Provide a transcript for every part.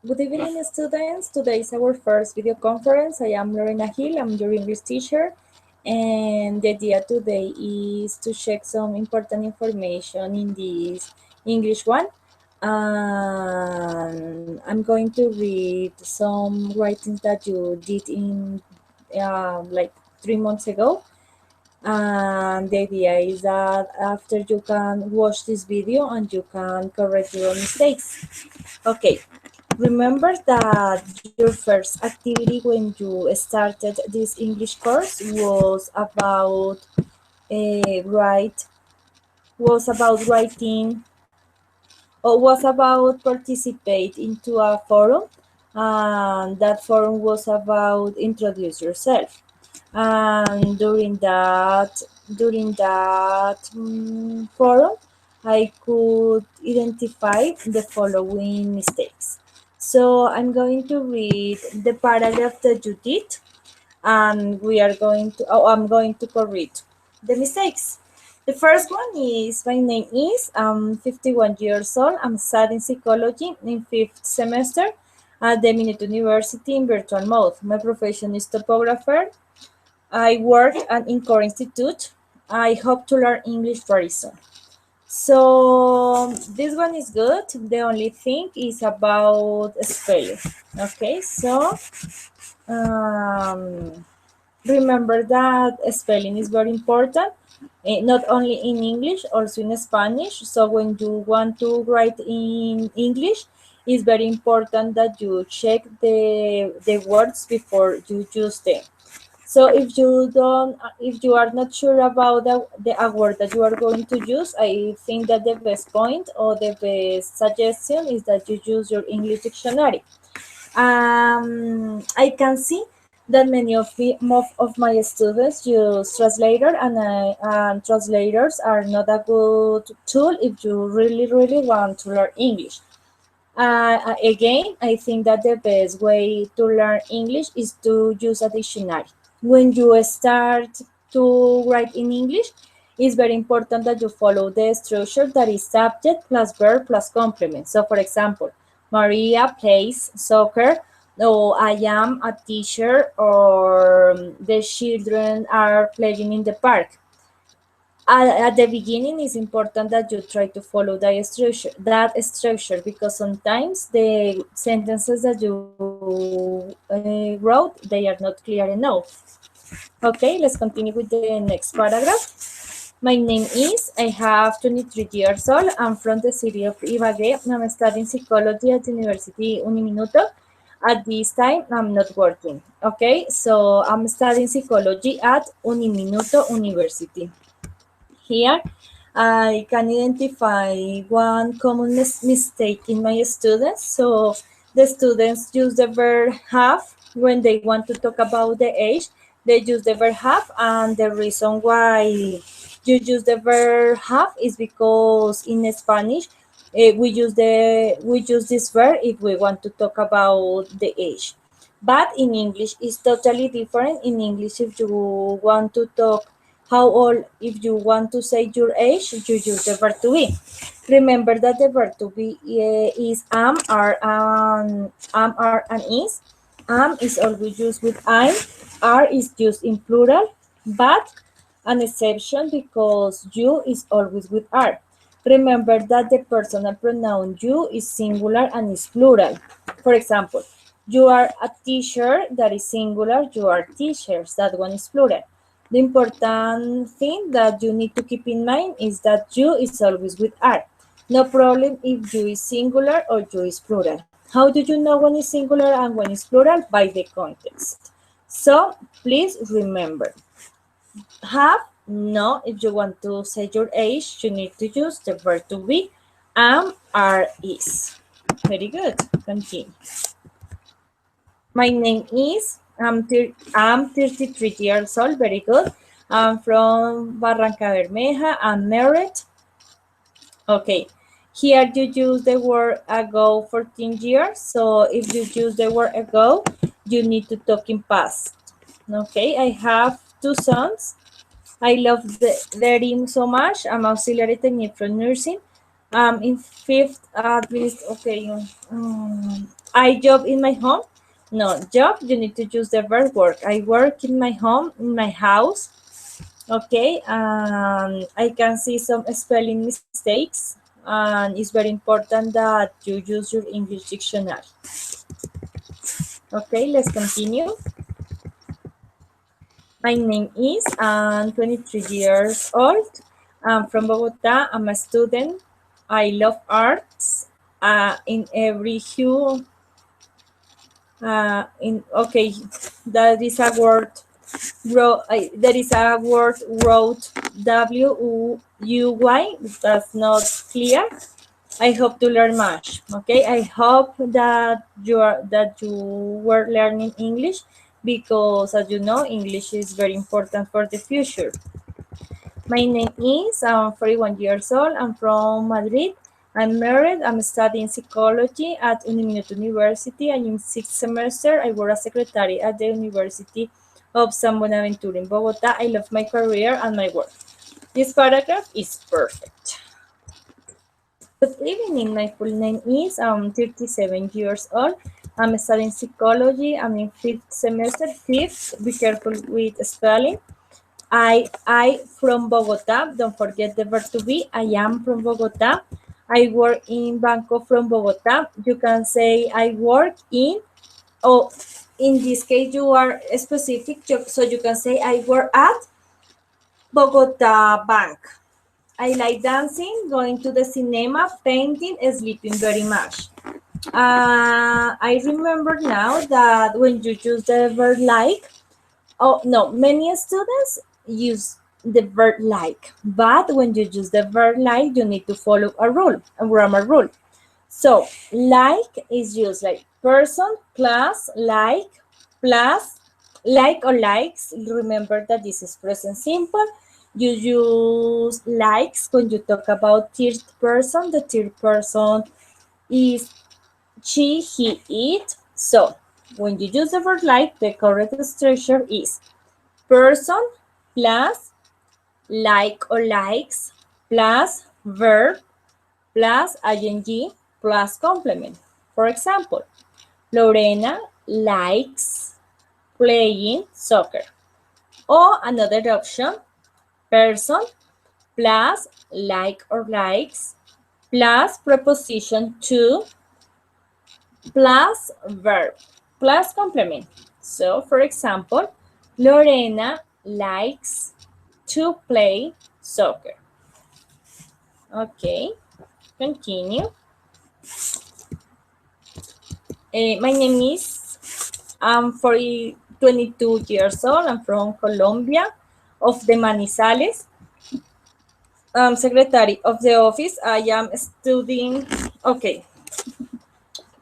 Good evening, students. Today is our first video conference. I am Lorena Hill. I'm your English teacher. And the idea today is to check some important information in this English one. I'm going to read some writings that you did in like 3 months ago. And the idea is that after you can watch this video and you can correct your mistakes. Okay, remember that your first activity when you started this English course was about writing, or was about participate into a forum, and that forum was about introduce yourself. And during that forum, I could identify the following mistakes. So I'm going to read the paragraph that you did, and I'm going to correct the mistakes. The first one is, my name is, I'm 51 years old. I'm studying psychology in 5th semester at the Minute University in virtual mode. My profession is topographer. I work at Incor Institute. I hope to learn English very soon. So this one is good. The only thing is about spelling. Okay, so um, remember that spelling is very important, not only in English, also in Spanish. So when you want to write in English, it's very important that you check the words before you use them. So if you are not sure about a word that you are going to use, I think that the best point or the best suggestion is that you use your English dictionary. I can see that many of my students use translator, and translators are not a good tool if you really want to learn English. Again, I think that the best way to learn English is to use a dictionary. When you start to write in English, it's very important that you follow the structure that is subject plus verb plus complement. So, for example, Maria plays soccer, or I am a teacher, or the children are playing in the park. At the beginning, it's important that you try to follow that structure, because sometimes the sentences that you wrote, they are not clear enough. Okay, let's continue with the next paragraph. My name is, I have 23 years old. I'm from the city of Ibagué. I'm studying psychology at the University Uniminuto. At this time, I'm not working. Okay, so I'm studying psychology at Uniminuto University. Here, I can identify one common mistake in my students. So the students use the verb have when they want to talk about the age. They use the verb have, and the reason why you use the verb have is because in Spanish we use this verb if we want to talk about the age. But in English, it's totally different. In English, if you want to talk how old, if you want to say your age, you use the verb to be. Remember that the verb to be is are, and is. Am is always used with I'm. Are is used in plural, but an exception because you is always with are. Remember that the personal pronoun you is singular and is plural. For example, you are a teacher, that is singular. You are teachers, that one is plural. The important thing that you need to keep in mind is that you is always with are. No problem if you is singular or you is plural. How do you know when is singular and when is plural? By the context. So please remember, have, no, if you want to say your age, you need to use the verb to be, am, are, is. Very good. Continue. My name is, I'm 33 years old. Very good. I'm from Barranca Bermeja. I'm married. Okay. Here you use the word ago 14 years. So if you use the word ago, you need to talk in past. Okay. I have 2 sons. I love them so much. I'm auxiliary technique from nursing. In 5th okay. I job in my home. No, job, you need to use the verb work. I work in my home, in my house. Okay, I can see some spelling mistakes, and it's very important that you use your English dictionary. Okay, let's continue. My name is, I'm 23 years old. I'm from Bogota. I'm a student. I love arts in every hue. Okay, that is a word. There is a word wrote W-U-Y. That's not clear. I hope to learn much. Okay, I hope that you were learning English, because as you know, English is very important for the future. My name is, I'm 41 years old. I'm from Madrid. I'm married. I'm studying psychology at Uniminuto University. I'm in 6th semester. I work as secretary at the University of San Buenaventura in Bogota. I love my career and my work. This paragraph is perfect. Good evening. My full name is, I'm 37 years old. I'm studying psychology. I'm in 5th semester. 5th, be careful with spelling. I from Bogota. Don't forget the verb to be. I am from Bogota. I work in Banco from Bogota. You can say I work in, or in this case you are specific, so you can say I work at Bogota Bank. I like dancing, going to the cinema, painting, sleeping very much. I remember now that when you use the verb like, oh no, many students use the verb like, but when you use the verb like, you need to follow a rule, a grammar rule. So like is used like person plus like or likes. Remember that this is present simple. You use likes when you talk about third person. The third person is she, he, it. So when you use the word like, the correct structure is person plus like or likes plus verb plus ing plus complement. For example, Lorena likes playing soccer. Or another option, person plus like or likes plus preposition to plus verb plus complement. So, for example, Lorena likes to play soccer. Okay, continue. My name is, I'm 22 years old. I'm from Colombia, of the Manizales. I'm secretary of the office. I am studying. Okay,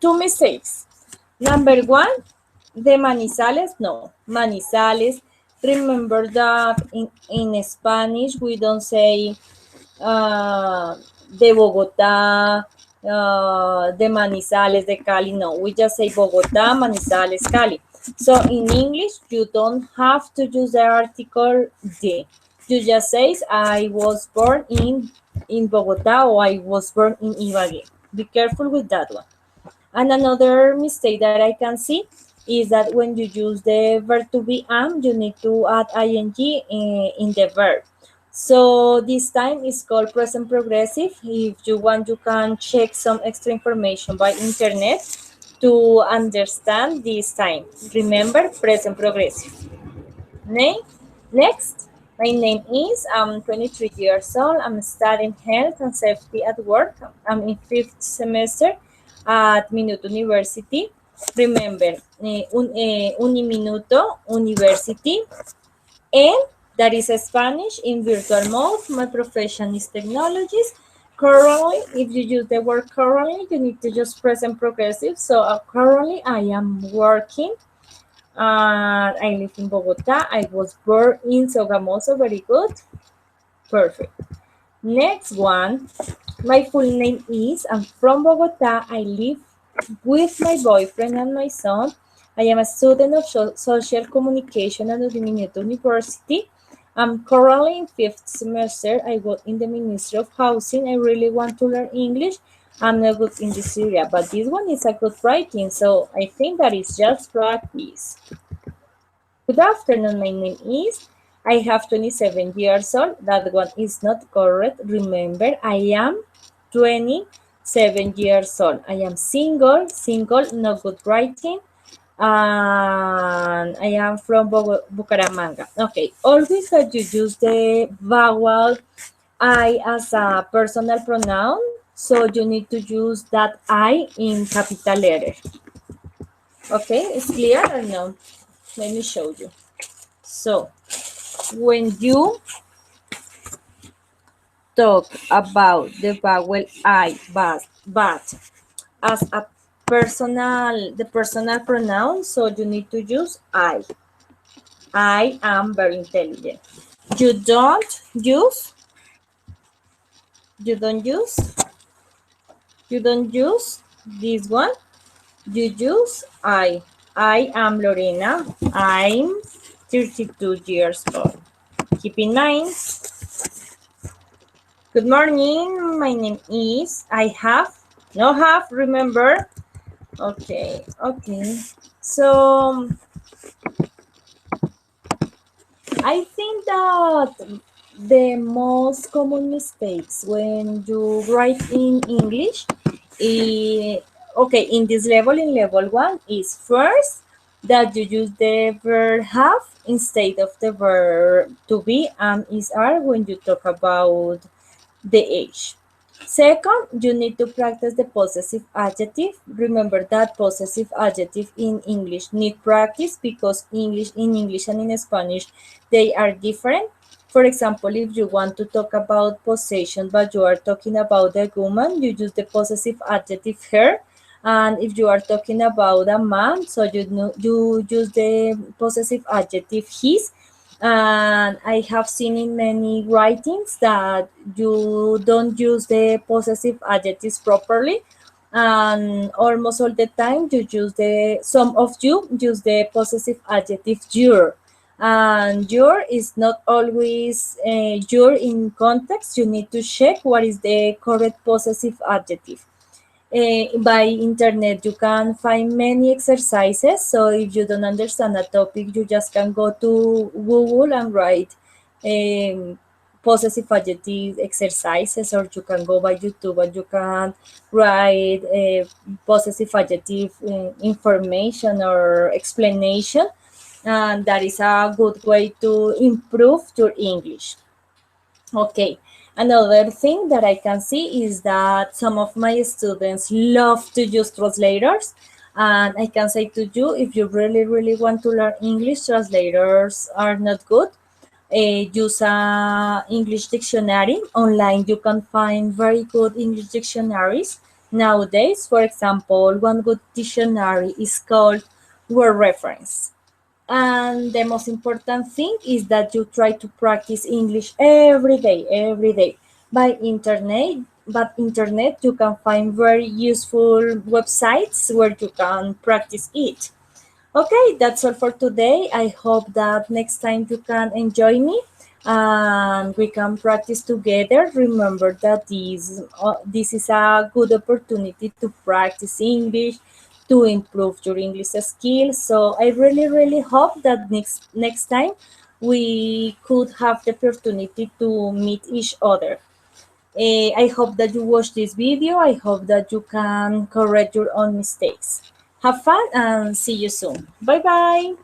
two mistakes. Number one, the Manizales. No, Manizales. Remember that in Spanish we don't say de Bogotá, de Manizales, de Cali. No, we just say Bogotá, Manizales, Cali. So in English, you don't have to use the article de. You just say, I was born in Bogotá, or I was born in Ibagué. Be careful with that one. And another mistake that I can see is that when you use the verb to be am, you need to add ing in the verb. So this time is called present progressive. If you want, you can check some extra information by internet to understand this time. Remember, present progressive. Next, my name is, I'm 23 years old. I'm studying health and safety at work. I'm in 5th semester at Minuto University. Remember, Uniminuto University, and that is Spanish in virtual mode. My profession is technologies. Currently, if you use the word currently, you need to just present progressive. So currently, I am working. I live in Bogota. I was born in Sogamoso. Very good. Perfect. Next one. My full name is, I'm from Bogota. I live with my boyfriend and my son. I am a student of social communication at Uniminuto University. I'm currently in 5th semester. I work in the Ministry of Housing. I really want to learn English. I'm not good in this area, but this one is a good writing, so I think that it's just practice. Good afternoon, my name is. I have 27 years old. That one is not correct. Remember, I am 27 years old. I am single, no good writing. And I am from Bucaramanga. Okay, always that you use the vowel I as a personal pronoun, so you need to use that I in capital letter. Okay, it's clear or no? Let me show you. So, when you talk about the vowel I, but as a the personal pronoun, so you need to use I. I am very intelligent. You don't use, you don't use, you don't use this one. You use I. I am Lorena. I'm 32 years old. Keep in mind. Good morning. My name is. I have. No have. Remember. Okay. Okay. So I think that the most common mistakes when you write in English, okay, in this level, in level 1, is first that you use the verb have instead of the verb to be and is are when you talk about the age. Second, you need to practice the possessive adjective. Remember that possessive adjective in English need practice because in English and in Spanish, they are different. For example, if you want to talk about possession, but you are talking about a woman, you use the possessive adjective her. And if you are talking about a man, so you use the possessive adjective his. And I have seen in many writings that you don't use the possessive adjectives properly, and almost all the time you use some of you use the possessive adjective your, and your is not always your in context. You need to check what is the correct possessive adjective. By internet you can find many exercises, so if you don't understand a topic you just can go to Google and write possessive adjective exercises, or you can go by YouTube and you can write possessive adjective information or explanation, and that is a good way to improve your English. Okay, another thing that I can see is that some of my students love to use translators. And I can say to you, if you really, really want to learn English, translators are not good. Use a English dictionary. Online, you can find very good English dictionaries nowadays. For example, one good dictionary is called Word Reference. And the most important thing is that you try to practice English every day by internet. But internet you can find very useful websites where you can practice it. Okay, that's all for today. I hope that next time you can enjoy me and we can practice together. Remember that this is a good opportunity to practice English, to improve your English skills. So I really, really hope that next time we could have the opportunity to meet each other. I hope that you watch this video. I hope that you can correct your own mistakes. Have fun and see you soon. Bye bye.